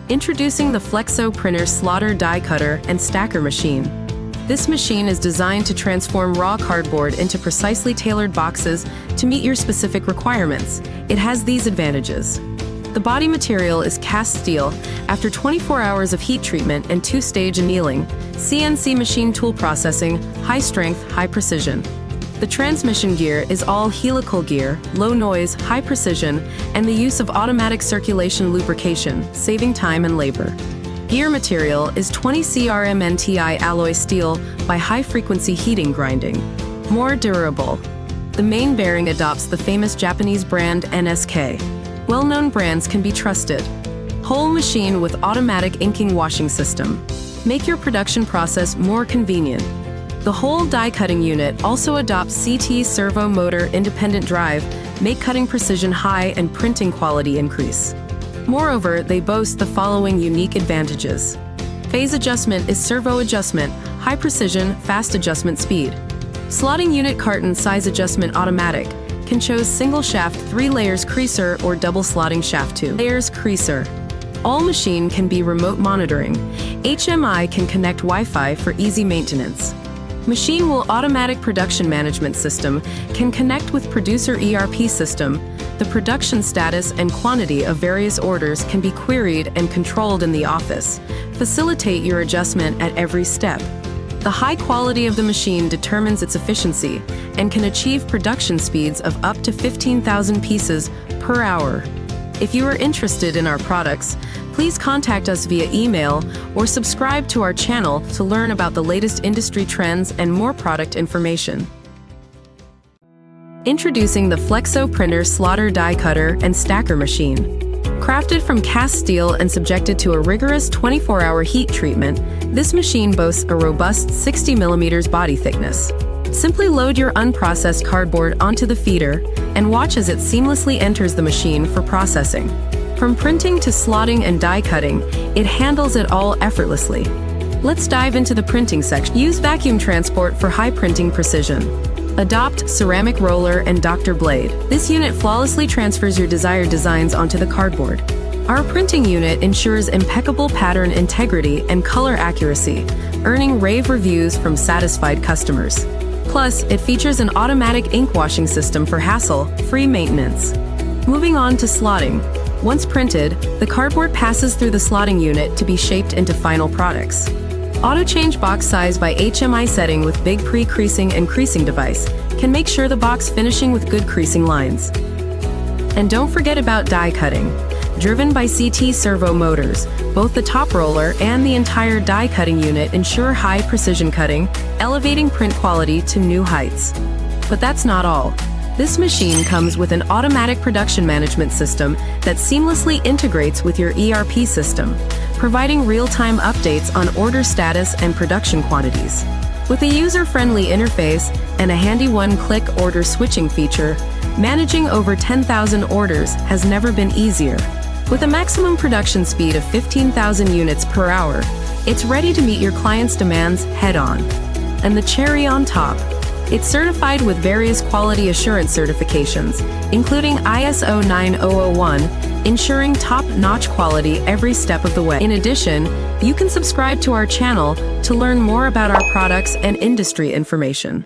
Introducing the Flexo Printer Slaughter Die Cutter and Stacker Machine. This machine is designed to transform raw cardboard into precisely tailored boxes to meet your specific requirements. It has these advantages. The body material is cast steel. After 24 hours of heat treatment and 2-stage annealing, CNC machine tool processing, high strength, high precision. The transmission gear is all helical gear, low noise, high precision, and the use of automatic circulation lubrication, saving time and labor. Gear material is 20 CRMNTI alloy steel by high-frequency heating grinding. More durable. The main bearing adopts the famous Japanese brand NSK. Well-known brands can be trusted. Whole machine with automatic inking washing system. Make your production process more convenient. The whole die cutting unit also adopts CT servo motor independent drive, make cutting precision high and printing quality increase. Moreover, they boast the following unique advantages. Phase adjustment is servo adjustment, high precision, fast adjustment speed. Slotting unit carton size adjustment automatic, can choose single shaft 3 layers creaser or double slotting shaft 2 layers creaser. All machine can be remote monitoring. HMI can connect Wi-Fi for easy maintenance. Machine will automatic production management system can connect with producer ERP system. The production status and quantity of various orders can be queried and controlled in the office. Facilitate your adjustment at every step. The high quality of the machine determines its efficiency and can achieve production speeds of up to 15,000 pieces per hour. If you are interested in our products, please contact us via email or subscribe to our channel to learn about the latest industry trends and more product information. Introducing the Flexo Printer Slaughter Die Cutter and Stacker Machine. Crafted from cast steel and subjected to a rigorous 24-hour heat treatment, this machine boasts a robust 60 mm body thickness. Simply load your unprocessed cardboard onto the feeder and watch as it seamlessly enters the machine for processing. From printing to slotting and die cutting, it handles it all effortlessly. Let's dive into the printing section. Use vacuum transport for high printing precision. Adopt ceramic roller and Dr. Blade. This unit flawlessly transfers your desired designs onto the cardboard. Our printing unit ensures impeccable pattern integrity and color accuracy, earning rave reviews from satisfied customers. Plus, it features an automatic ink washing system for hassle-free maintenance. Moving on to slotting. Once printed, the cardboard passes through the slotting unit to be shaped into final products. Auto-change box size by HMI setting with big pre-creasing and creasing device can make sure the box finishing with good creasing lines. And don't forget about die cutting. Driven by CT servo motors, both the top roller and the entire die cutting unit ensure high precision cutting, elevating print quality to new heights. But that's not all. This machine comes with an automatic production management system that seamlessly integrates with your ERP system, providing real-time updates on order status and production quantities. With a user-friendly interface and a handy one-click order switching feature, managing over 10,000 orders has never been easier. With a maximum production speed of 15,000 units per hour, it's ready to meet your clients' demands head-on. And the cherry on top, it's certified with various quality assurance certifications, including ISO 9001, ensuring top-notch quality every step of the way. In addition, you can subscribe to our channel to learn more about our products and industry information.